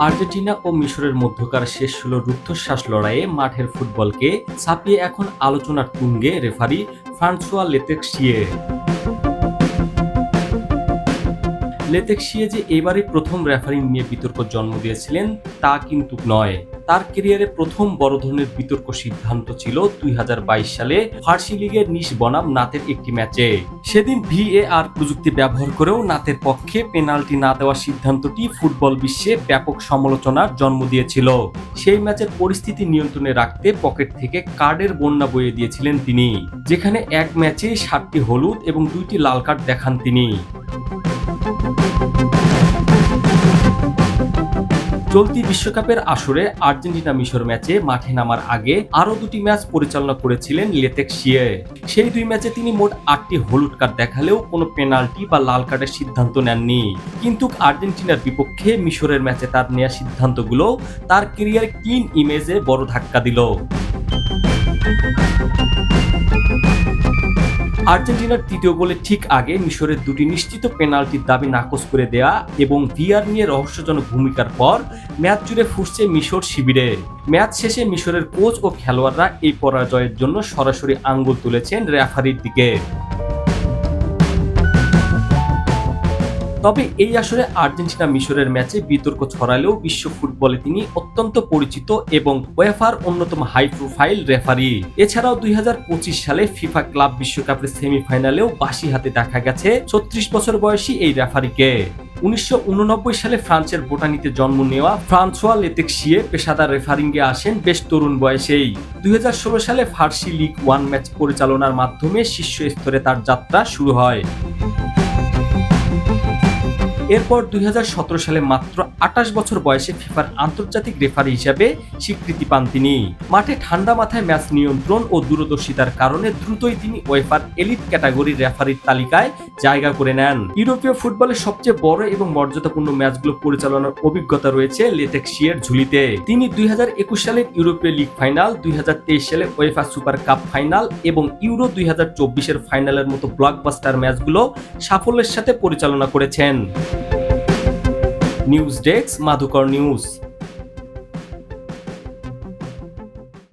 Argentina ও মিশরের মধ্যকার শেষ ১৬ রুদ্ধশ্বাস লড়াইয়ে মাঠের ফুটবলকে ছাপিয়ে এখন আলোচনার তুঙ্গে রেফারি ফ্রান্সোয়া লেতেক্সিয়ে। লেতেক্সিয়ে যে এবারই প্রথম রেফারিং নিয়ে বিতর্ক জন্ম দিয়েছিলেন তা কিন্তু নয়। তার ক্যারিয়ারে প্রথম বড় ধরনের বিতর্ক সিদ্ধান্ত ছিল ২০২২ সালে ফার্সি লিগের নিস বনাম নাতের একটি ম্যাচে। সেদিন ভিএআর প্রযুক্তি ব্যবহার করেও নাতের পক্ষে পেনাল্টি না দেওয়ার সিদ্ধান্তটি ফুটবল বিশ্বে ব্যাপক সমালোচনার জন্ম দিয়েছিল। সেই ম্যাচের পরিস্থিতি নিয়ন্ত্রণে রাখতে পকেট থেকে কার্ডের বন্যা বইয়ে দিয়েছিলেন তিনি, যেখানে এক ম্যাচে ৭টি হলুদ এবং ২টি লাল কার্ড দেখান তিনি। চলতি বিশ্বকাপের আসরে আর্জেন্টিনা মিশর ম্যাচে মাঠে নামার আগে আরও ২টি ম্যাচ পরিচালনা করেছিলেন লেতেক্সিয়ে। সেই ২ ম্যাচে তিনি মোট ৮টি হলুদ কার্ড দেখালেও কোনো পেনাল্টি বা লাল কার্ডের সিদ্ধান্ত নেননি। কিন্তু আর্জেন্টিনার বিপক্ষে মিশরের ম্যাচে তার নেওয়া সিদ্ধান্তগুলো তার ক্যারিয়ারে ক্লিন ইমেজে বড় ধাক্কা দিল। আর্জেন্টিনার তৃতীয় গোলের ঠিক আগে মিশরের ২টি নিশ্চিত পেনাল্টির দাবি নাকচ করে দেয়া এবং ভিআর নিয়ে রহস্যজনক ভূমিকার পর ম্যাচ জুড়ে ফুটছে মিশর শিবিরে। ম্যাচ শেষে মিশরের কোচ ও খেলোয়াড়রা এই পরাজয়ের জন্য সরাসরি আঙ্গুল তুলেছেন রেফারির দিকে। তবে এই আসরে আর্জেন্টিনা মিশরের ম্যাচে বিতর্ক ছড়ালেও বিশ্ব ফুটবলে তিনি অত্যন্ত পরিচিত এবং ওয়েফার অন্যতম হাই প্রোফাইল রেফারি। এছাড়াও ২০২৫ সালে ফিফা ক্লাব বিশ্বকাপের সেমিফাইনালেও বাঁশি হাতে দেখা গেছে ৩৬ বছর বয়সী এই রেফারিকে। ১৯৮৯ সালে ফ্রান্সের বোটানিতে জন্ম নেওয়া ফ্রান্সোয়া লেতেক্সিয়ে পেশাদার রেফারিংয়ে আসেন বেশ তরুণ বয়সেই। ২০১৬ সালে ফার্সি লিগ ১ ম্যাচ পরিচালনার মাধ্যমে শীর্ষ স্তরে তার যাত্রা শুরু হয়। এরপর ২০১৭ সালে মাত্র ২৮ বছর বয়সে ফিফার আন্তর্জাতিক রেফারি হিসেবে স্বীকৃতি পান তিনি। মাঠে ঠান্ডা মাথায় ম্যাচ নিয়ন্ত্রণ ও দূরদর্শিতার কারণে দ্রুতই তিনি ওয়েফার এলিট ক্যাটাগরির রেফারির তালিকায় জায়গা করে নেন। ইউরোপীয় ফুটবলের সবচেয়ে বড় এবং মর্যাদাপূর্ণ ম্যাচগুলো পরিচালনার অভিজ্ঞতা রয়েছে লেতেক্সিয়ের ঝুলিতে। তিনি ২০২১ সালের ইউরোপীয় লিগ ফাইনাল, ২০২৩ সালে ওয়েফা সুপার কাপ ফাইনাল এবং ইউরো ২০২৪-এর ফাইনালের মতো ব্লকবাস্টার ম্যাচগুলো সাফল্যের সাথে পরিচালনা করেছেন। News desk, Madhukar news.